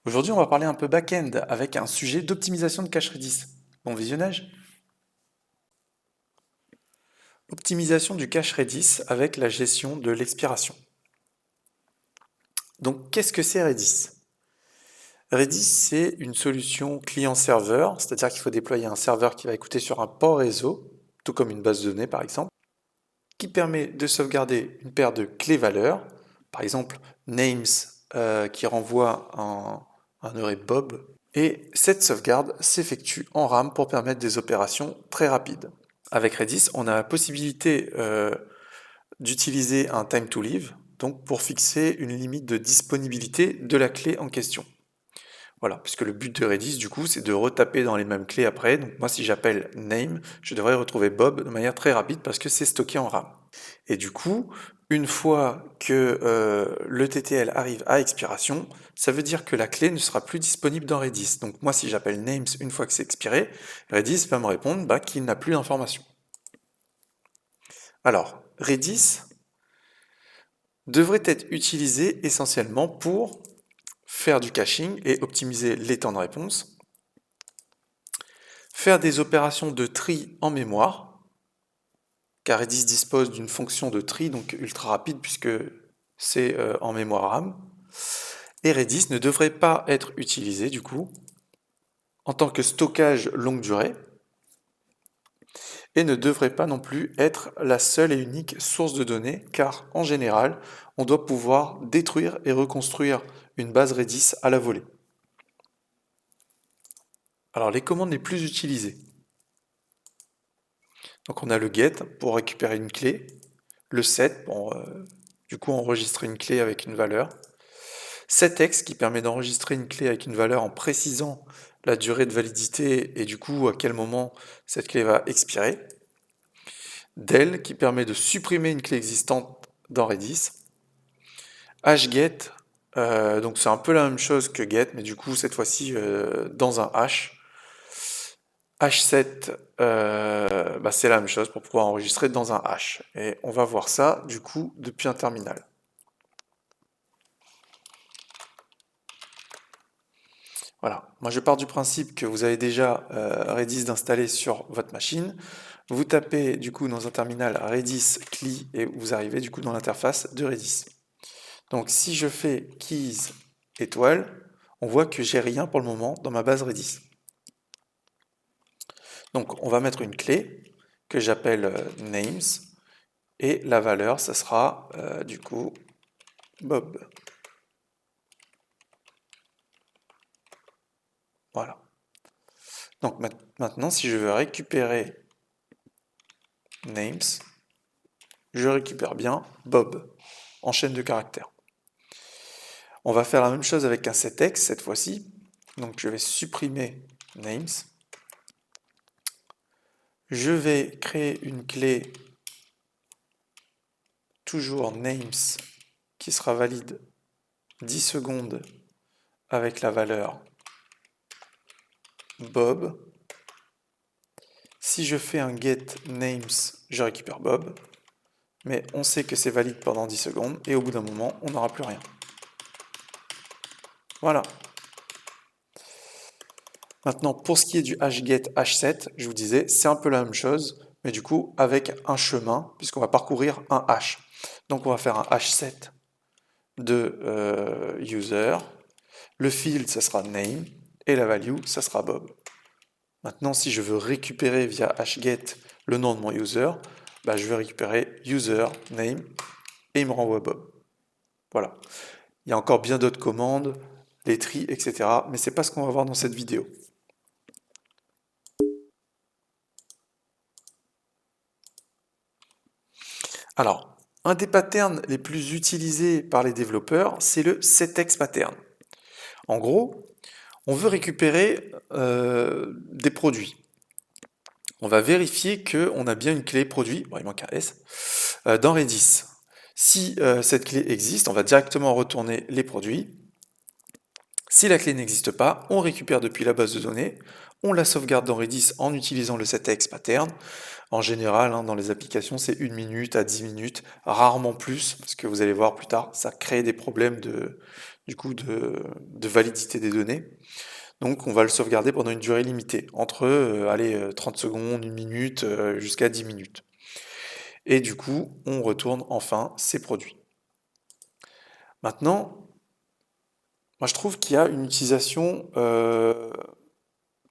Aujourd'hui, on va parler un peu back-end avec un sujet d'optimisation de cache Redis. Bon visionnage. Optimisation du cache Redis avec la gestion de l'expiration. Donc, qu'est-ce que c'est Redis? Redis, c'est une solution client-serveur, c'est-à-dire qu'il faut déployer un serveur qui va écouter sur un port réseau, tout comme une base de données par exemple, qui permet de sauvegarder une paire de clés-valeurs, par exemple names qui renvoie un array Bob, et cette sauvegarde s'effectue en RAM pour permettre des opérations très rapides. Avec Redis, on a la possibilité d'utiliser un time to leave, donc pour fixer une limite de disponibilité de la clé en question. Voilà, puisque le but de Redis, du coup, c'est de retaper dans les mêmes clés après. Donc moi, si j'appelle name, je devrais retrouver Bob de manière très rapide parce que c'est stocké en RAM. Et du coup, une fois que le TTL arrive à expiration, ça veut dire que la clé ne sera plus disponible dans Redis. Donc moi, si j'appelle names une fois que c'est expiré, Redis va me répondre qu'il n'a plus d'informations. Alors, Redis devrait être utilisé essentiellement pour faire du caching et optimiser les temps de réponse, faire des opérations de tri en mémoire, car Redis dispose d'une fonction de tri, donc ultra rapide puisque c'est en mémoire RAM, et Redis ne devrait pas être utilisé du coup en tant que stockage longue durée, et ne devrait pas non plus être la seule et unique source de données, car en général, on doit pouvoir détruire et reconstruire une base Redis à la volée. Alors les commandes les plus utilisées. Donc on a le get pour récupérer une clé, le set pour du coup enregistrer une clé avec une valeur, setEx qui permet d'enregistrer une clé avec une valeur en précisant la durée de validité et du coup à quel moment cette clé va expirer, del qui permet de supprimer une clé existante dans Redis, hget donc c'est un peu la même chose que get mais du coup cette fois-ci dans un hash. H7, c'est la même chose pour pouvoir enregistrer dans un hash. Et on va voir ça, du coup, depuis un terminal. Voilà, moi je pars du principe que vous avez déjà Redis d'installer sur votre machine. Vous tapez du coup dans un terminal Redis CLI et vous arrivez du coup dans l'interface de Redis. Donc si je fais keys étoile, on voit que j'ai rien pour le moment dans ma base Redis. Donc on va mettre une clé que j'appelle names et la valeur ça sera du coup Bob. Voilà. Donc maintenant, si je veux récupérer names, je récupère bien Bob en chaîne de caractères. On va faire la même chose avec un setEx cette fois-ci. Donc je vais supprimer names. Je vais créer une clé toujours names qui sera valide 10 secondes avec la valeur Bob. Si je fais un get names, je récupère Bob. Mais on sait que c'est valide pendant 10 secondes et au bout d'un moment, on n'aura plus rien. Voilà. Maintenant, pour ce qui est du hget h7, je vous disais, c'est un peu la même chose, mais du coup avec un chemin, puisqu'on va parcourir un hash. Donc on va faire un h7 de user, le field, ça sera name, et la value, ça sera Bob. Maintenant, si je veux récupérer via hget le nom de mon user, je vais récupérer user, name, et il me renvoie Bob. Voilà. Il y a encore bien d'autres commandes, les tris, etc. Mais c'est pas ce qu'on va voir dans cette vidéo. Alors, un des patterns les plus utilisés par les développeurs, c'est le setEx pattern. En gros, on veut récupérer des produits. On va vérifier qu'on a bien une clé produit, bon, il manque un S, dans Redis. Si cette clé existe, on va directement retourner les produits. Si la clé n'existe pas, on récupère depuis la base de données, on la sauvegarde dans Redis en utilisant le setEx pattern. En général, hein, dans les applications, c'est 1 minute à 10 minutes, rarement plus, parce que vous allez voir plus tard, ça crée des problèmes de validité des données. Donc on va le sauvegarder pendant une durée limitée, entre 30 secondes, 1 minute, jusqu'à 10 minutes. Et du coup, on retourne enfin ces produits. Maintenant, moi je trouve qu'il y a une utilisation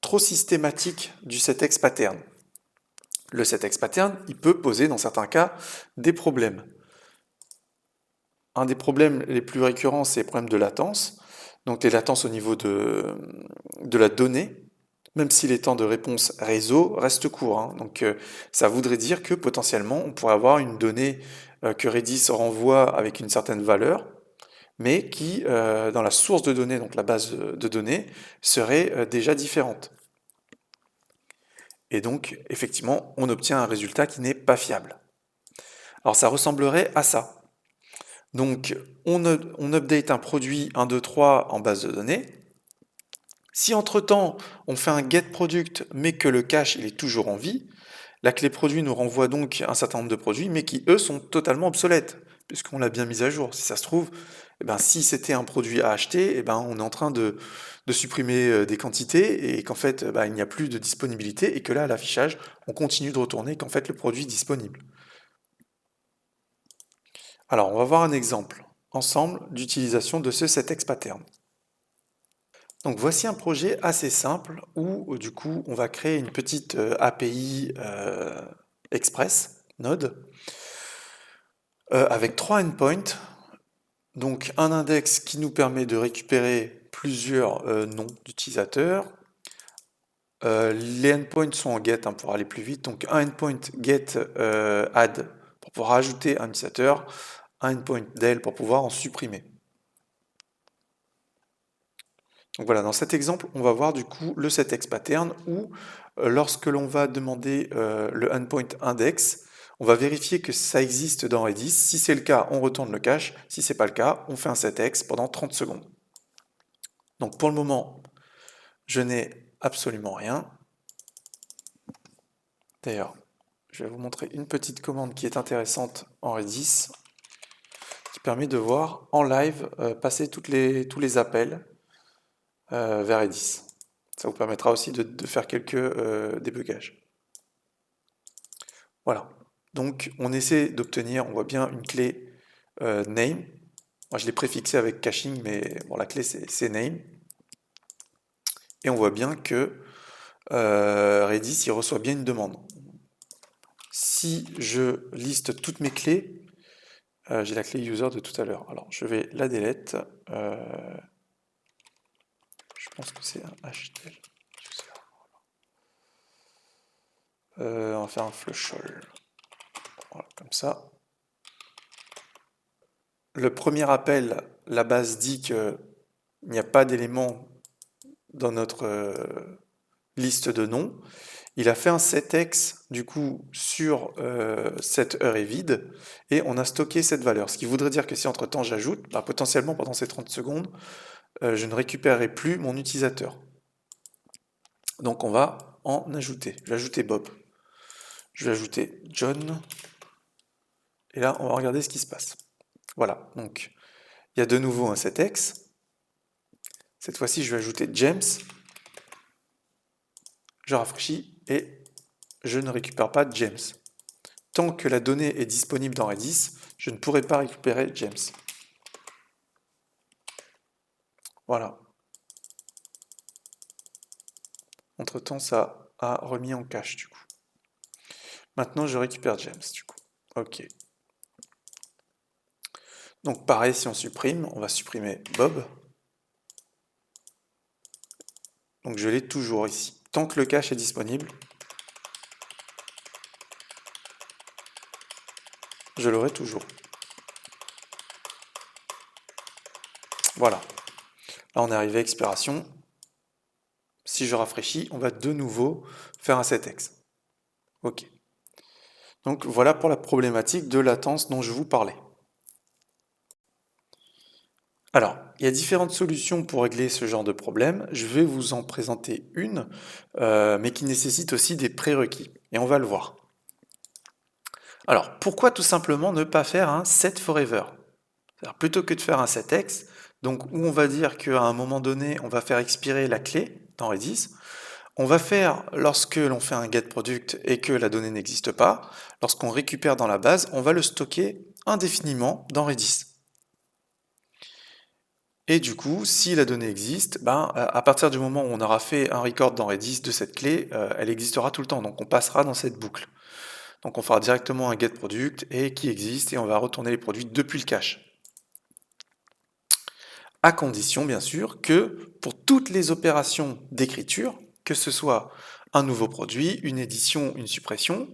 trop systématique du setEx pattern. Le setEx pattern, il peut poser dans certains cas des problèmes. Un des problèmes les plus récurrents, c'est les problèmes de latence. Donc les latences au niveau de la donnée, même si les temps de réponse réseau restent courts, hein. Donc ça voudrait dire que potentiellement on pourrait avoir une donnée que Redis renvoie avec une certaine valeur, mais qui, dans la source de données, donc la base de données, serait déjà différente. Et donc, effectivement, on obtient un résultat qui n'est pas fiable. Alors ça ressemblerait à ça. Donc, on update un produit 1, 2, 3 en base de données. Si entre-temps, on fait un get product, mais que le cache il est toujours en vie, la clé produit nous renvoie donc un certain nombre de produits, mais qui, eux, sont totalement obsolètes, puisqu'on l'a bien mis à jour. Si ça se trouve, eh ben, si c'était un produit à acheter, eh ben, on est en train de supprimer des quantités, et qu'en fait, bah, il n'y a plus de disponibilité, et que là, à l'affichage, on continue de retourner qu'en fait, le produit est disponible. Alors, on va voir un exemple ensemble d'utilisation de ce setEx pattern. Donc voici un projet assez simple où du coup on va créer une petite API Express Node avec 3 endpoints. Donc un index qui nous permet de récupérer plusieurs noms d'utilisateurs. Les endpoints sont en get, hein, pour aller plus vite. Donc un endpoint get add pour pouvoir ajouter un utilisateur, un endpoint del pour pouvoir en supprimer. Donc voilà, dans cet exemple, on va voir du coup le setEx pattern où lorsque l'on va demander le endpoint index, on va vérifier que ça existe dans Redis. Si c'est le cas, on retourne le cache. Si c'est pas le cas, on fait un setEx pendant 30 secondes. Donc pour le moment, je n'ai absolument rien. D'ailleurs, je vais vous montrer une petite commande qui est intéressante en Redis, qui permet de voir en live passer tous les appels vers Redis. Ça vous permettra aussi de faire quelques débugages. Voilà. Donc on essaie d'obtenir, on voit bien une clé name. Moi je l'ai préfixé avec caching, mais bon, la clé c'est name. Et on voit bien que Redis il reçoit bien une demande. Si je liste toutes mes clés, j'ai la clé user de tout à l'heure. Alors je vais la delete. Je pense que c'est un HTML user. On va faire un flush all. Voilà, comme ça. Le premier appel, la base dit qu'il n'y a pas d'élément dans notre liste de noms. Il a fait un setEx du coup sur cette heure est vide et on a stocké cette valeur. Ce qui voudrait dire que si entre temps j'ajoute, bah, potentiellement pendant ces 30 secondes, je ne récupérerai plus mon utilisateur. Donc on va en ajouter. Je vais ajouter Bob. Je vais ajouter John. Et là, on va regarder ce qui se passe. Voilà, donc il y a de nouveau un setEx. Cette fois-ci, je vais ajouter James. Je rafraîchis et je ne récupère pas James. Tant que la donnée est disponible dans Redis, je ne pourrai pas récupérer James. Voilà. Entre-temps, ça a remis en cache du coup. Maintenant, je récupère James du coup. Ok. Donc pareil, si on supprime, on va supprimer Bob. Donc je l'ai toujours ici. Tant que le cache est disponible, je l'aurai toujours. Voilà. Là, on est arrivé à expiration. Si je rafraîchis, on va de nouveau faire un setEx. Ok. Donc voilà pour la problématique de latence dont je vous parlais. Alors, il y a différentes solutions pour régler ce genre de problème. Je vais vous en présenter une, mais qui nécessite aussi des prérequis. Et on va le voir. Alors, pourquoi tout simplement ne pas faire un set forever? C'est-à-dire, plutôt que de faire un setEx, donc où on va dire qu'à un moment donné, on va faire expirer la clé dans Redis, on va faire, lorsque l'on fait un getProduct et que la donnée n'existe pas, lorsqu'on récupère dans la base, on va le stocker indéfiniment dans Redis. Et du coup, si la donnée existe, ben, à partir du moment où on aura fait un record dans Redis de cette clé, elle existera tout le temps, donc on passera dans cette boucle. Donc on fera directement un getProduct et qui existe et on va retourner les produits depuis le cache. À condition, bien sûr, que pour toutes les opérations d'écriture, que ce soit un nouveau produit, une édition, une suppression,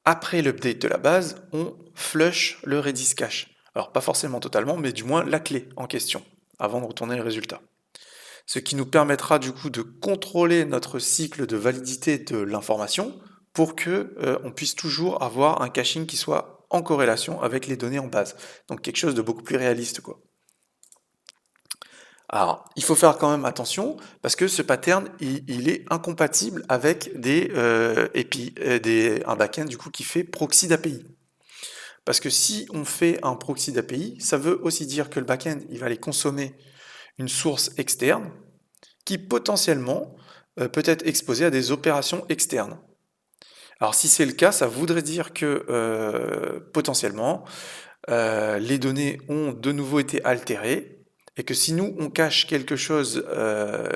après l'update de la base, on flush le Redis cache. Alors pas forcément totalement, mais du moins la clé en question, avant de retourner le résultat. Ce qui nous permettra du coup de contrôler notre cycle de validité de l'information pour que on puisse toujours avoir un caching qui soit en corrélation avec les données en base. Donc quelque chose de beaucoup plus réaliste, quoi. Alors, il faut faire quand même attention parce que ce pattern, il est incompatible avec un backend du coup qui fait proxy d'API. Parce que si on fait un proxy d'API, ça veut aussi dire que le backend, il va aller consommer une source externe qui potentiellement peut être exposée à des opérations externes. Alors si c'est le cas, ça voudrait dire que potentiellement les données ont de nouveau été altérées et que si nous on cache quelque chose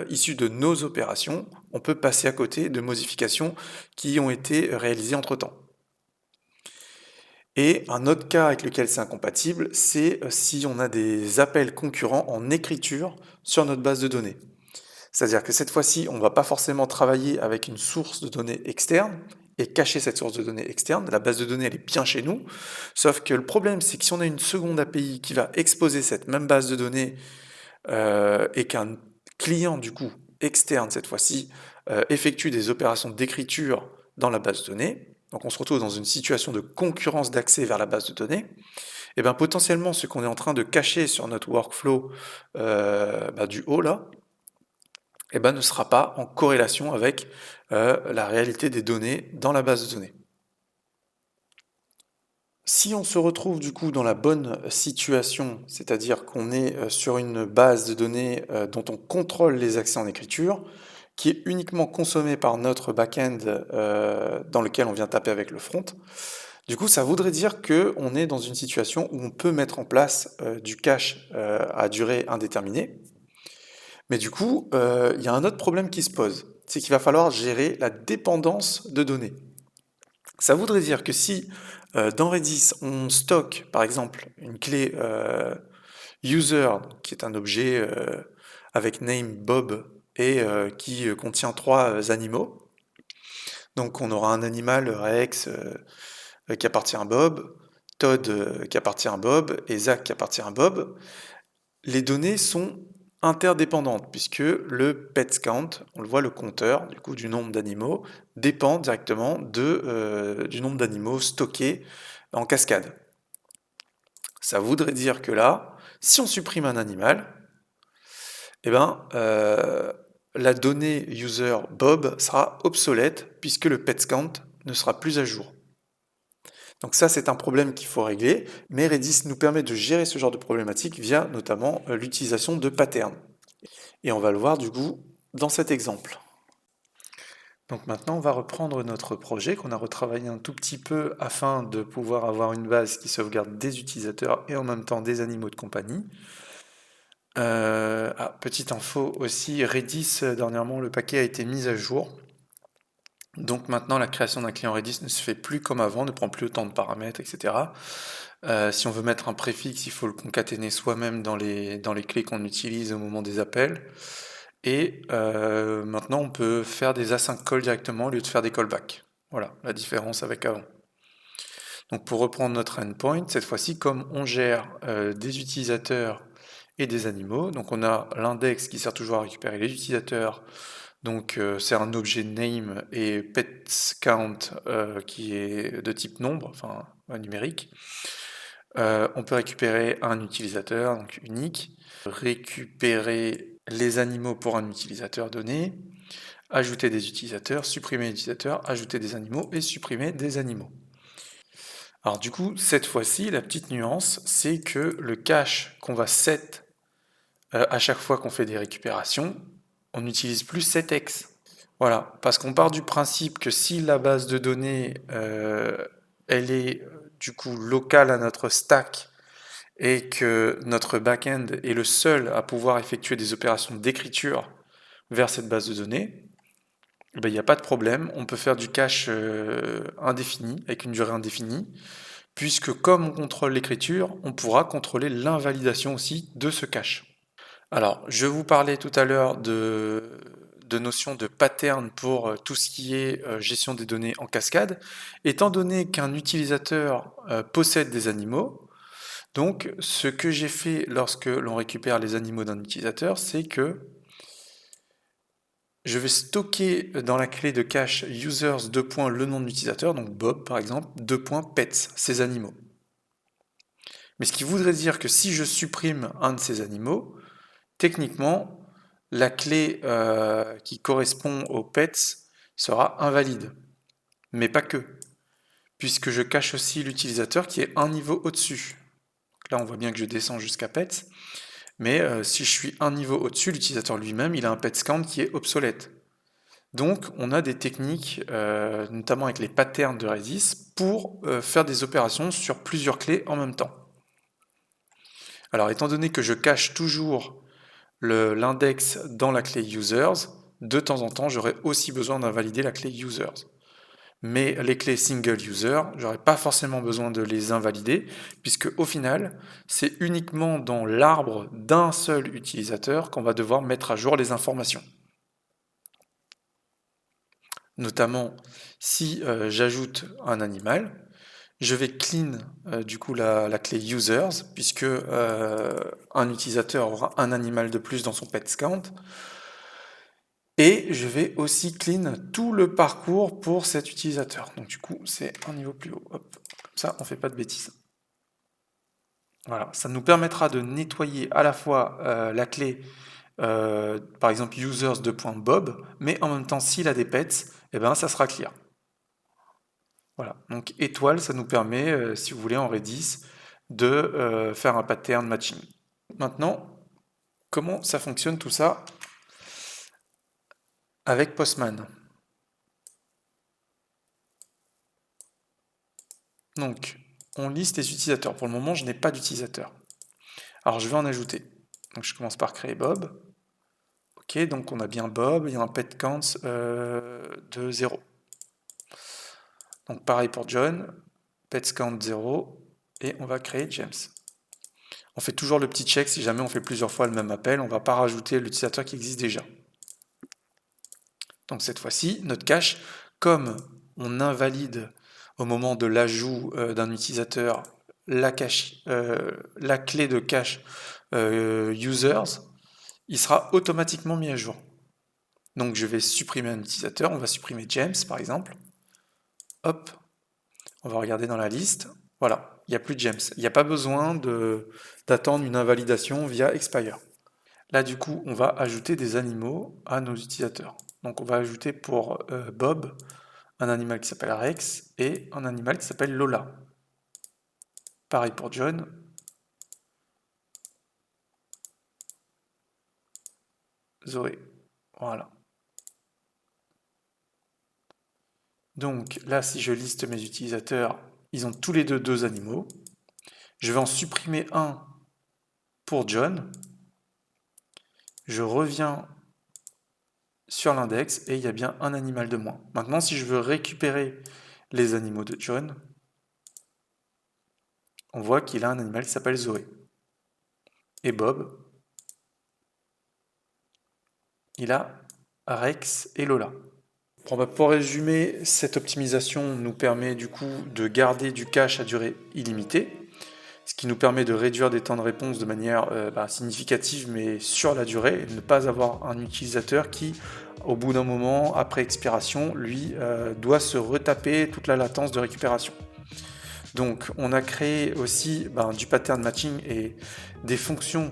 issu de nos opérations, on peut passer à côté de modifications qui ont été réalisées entre-temps. Et un autre cas avec lequel c'est incompatible, c'est si on a des appels concurrents en écriture sur notre base de données. C'est-à-dire que cette fois-ci, on ne va pas forcément travailler avec une source de données externe et cacher cette source de données externe. La base de données, elle est bien chez nous. Sauf que le problème, c'est que si on a une seconde API qui va exposer cette même base de données et qu'un client, du coup, externe cette fois-ci, effectue des opérations d'écriture dans la base de données, donc on se retrouve dans une situation de concurrence d'accès vers la base de données, et bien potentiellement ce qu'on est en train de cacher sur notre workflow du haut là, et ben, ne sera pas en corrélation avec la réalité des données dans la base de données. Si on se retrouve du coup dans la bonne situation, c'est-à-dire qu'on est sur une base de données dont on contrôle les accès en écriture, qui est uniquement consommée par notre back-end dans lequel on vient taper avec le front, du coup ça voudrait dire qu'on est dans une situation où on peut mettre en place du cache à durée indéterminée. Mais du coup, il y a un autre problème qui se pose, c'est qu'il va falloir gérer la dépendance de données. Ça voudrait dire que si dans Redis on stocke par exemple une clé user, qui est un objet avec name Bob et qui contient trois animaux, donc on aura un animal Rex qui appartient à Bob, Todd qui appartient à Bob et Zach qui appartient à Bob. Les données sont interdépendantes puisque le pets count, on le voit, le compteur du coup du nombre d'animaux, dépend directement du nombre d'animaux stockés en cascade. Ça voudrait dire que là, si on supprime un animal, eh ben, la donnée user Bob sera obsolète puisque le pets count ne sera plus à jour. Donc ça, c'est un problème qu'il faut régler, mais Redis nous permet de gérer ce genre de problématique via notamment l'utilisation de patterns. Et on va le voir du coup dans cet exemple. Donc maintenant, on va reprendre notre projet qu'on a retravaillé un tout petit peu afin de pouvoir avoir une base qui sauvegarde des utilisateurs et en même temps des animaux de compagnie. Petite info aussi, Redis, dernièrement, le paquet a été mis à jour. Donc maintenant, la création d'un client Redis ne se fait plus comme avant, ne prend plus autant de paramètres, etc. Si on veut mettre un préfixe, il faut le concaténer soi-même dans les clés qu'on utilise au moment des appels. Et maintenant, on peut faire des async calls directement au lieu de faire des callbacks. Voilà la différence avec avant. Donc pour reprendre notre endpoint, cette fois-ci, comme on gère des utilisateurs et des animaux, donc on a l'index qui sert toujours à récupérer les utilisateurs, donc c'est un objet name, et pets count qui est de type nombre, enfin numérique. On peut récupérer un utilisateur, donc unique, récupérer les animaux pour un utilisateur donné, ajouter des utilisateurs, supprimer des utilisateurs, ajouter des animaux et supprimer des animaux. Alors du coup, cette fois-ci, la petite nuance, c'est que le cache qu'on va set à chaque fois qu'on fait des récupérations, on n'utilise plus setEx. Voilà, parce qu'on part du principe que si la base de données, elle est du coup locale à notre stack et que notre back-end est le seul à pouvoir effectuer des opérations d'écriture vers cette base de données, il n'y a pas de problème, on peut faire du cache indéfini, avec une durée indéfinie, puisque comme on contrôle l'écriture, on pourra contrôler l'invalidation aussi de ce cache. Alors, je vous parlais tout à l'heure de notion de pattern pour tout ce qui est gestion des données en cascade. Étant donné qu'un utilisateur possède des animaux, donc ce que j'ai fait lorsque l'on récupère les animaux d'un utilisateur, c'est que je vais stocker dans la clé de cache users le nom de l'utilisateur, donc Bob par exemple, pets, ces animaux. Mais ce qui voudrait dire que si je supprime un de ces animaux, techniquement, la clé qui correspond aux pets sera invalide. Mais pas que, puisque je cache aussi l'utilisateur qui est un niveau au-dessus. Là, on voit bien que je descends jusqu'à pets, mais si je suis un niveau au-dessus, l'utilisateur lui-même, il a un pets count qui est obsolète. Donc, on a des techniques, notamment avec les patterns de Redis, pour faire des opérations sur plusieurs clés en même temps. Alors, étant donné que je cache toujours l'index dans la clé users, de temps en temps, j'aurai aussi besoin d'invalider la clé users. Mais les clés single user, j'aurais pas forcément besoin de les invalider, puisque au final, c'est uniquement dans l'arbre d'un seul utilisateur qu'on va devoir mettre à jour les informations. Notamment, si j'ajoute un animal, je vais clean du coup la clé users, puisque un utilisateur aura un animal de plus dans son pets count. Et je vais aussi clean tout le parcours pour cet utilisateur. Donc du coup, c'est un niveau plus haut. Hop. Comme ça, on ne fait pas de bêtises. Voilà, ça nous permettra de nettoyer à la fois la clé, par exemple users.bob, mais en même temps, s'il a des pets, eh ben, ça sera clear. Voilà, donc étoile, ça nous permet, si vous voulez, en Redis, de faire un pattern matching. Maintenant, comment ça fonctionne tout ça avec Postman? Donc, on liste les utilisateurs. Pour le moment, je n'ai pas d'utilisateur. Alors, je vais en ajouter. Donc, je commence par créer Bob. Ok, donc on a bien Bob, il y a un pet count de 0. Donc, pareil pour John, pet count 0, et on va créer James. On fait toujours le petit check si jamais on fait plusieurs fois le même appel, on ne va pas rajouter l'utilisateur qui existe déjà. Donc, cette fois-ci, notre cache, comme on invalide au moment de l'ajout d'un utilisateur la clé de cache users, il sera automatiquement mis à jour. Donc je vais supprimer un utilisateur, on va supprimer James par exemple. Hop, on va regarder dans la liste. Voilà, il n'y a plus de James. Il n'y a pas besoin d'attendre une invalidation via expire. Là du coup, on va ajouter des animaux à nos utilisateurs. Donc on va ajouter pour Bob un animal qui s'appelle Rex et un animal qui s'appelle Lola. Pareil pour John. Zoé. Voilà. Donc là, si je liste mes utilisateurs, ils ont tous les deux animaux. Je vais en supprimer un pour John. Je reviens sur l'index et il y a bien un animal de moins. Maintenant, si je veux récupérer les animaux de John, on voit qu'il a un animal qui s'appelle Zoé. Et Bob, il a Rex et Lola. Bon, bah, pour résumer, cette optimisation nous permet du coup de garder du cache à durée illimitée, ce qui nous permet de réduire des temps de réponse de manière significative, mais sur la durée, et ne pas avoir un utilisateur qui, au bout d'un moment, après expiration, lui, doit se retaper toute la latence de récupération. Donc on a créé aussi du pattern matching et des fonctions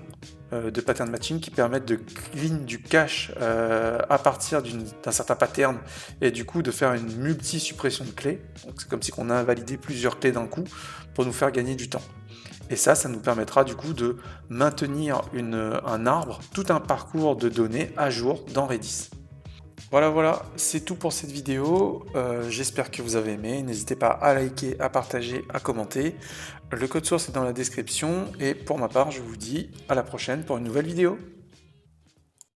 de pattern matching qui permettent de clean du cache à partir d'un certain pattern et du coup de faire une multi-suppression de clés. Donc c'est comme si on a invalidé plusieurs clés d'un coup pour nous faire gagner du temps. Et ça nous permettra du coup de maintenir un arbre, tout un parcours de données à jour dans Redis. Voilà, c'est tout pour cette vidéo. J'espère que vous avez aimé. N'hésitez pas à liker, à partager, à commenter. Le code source est dans la description. Et pour ma part, je vous dis à la prochaine pour une nouvelle vidéo.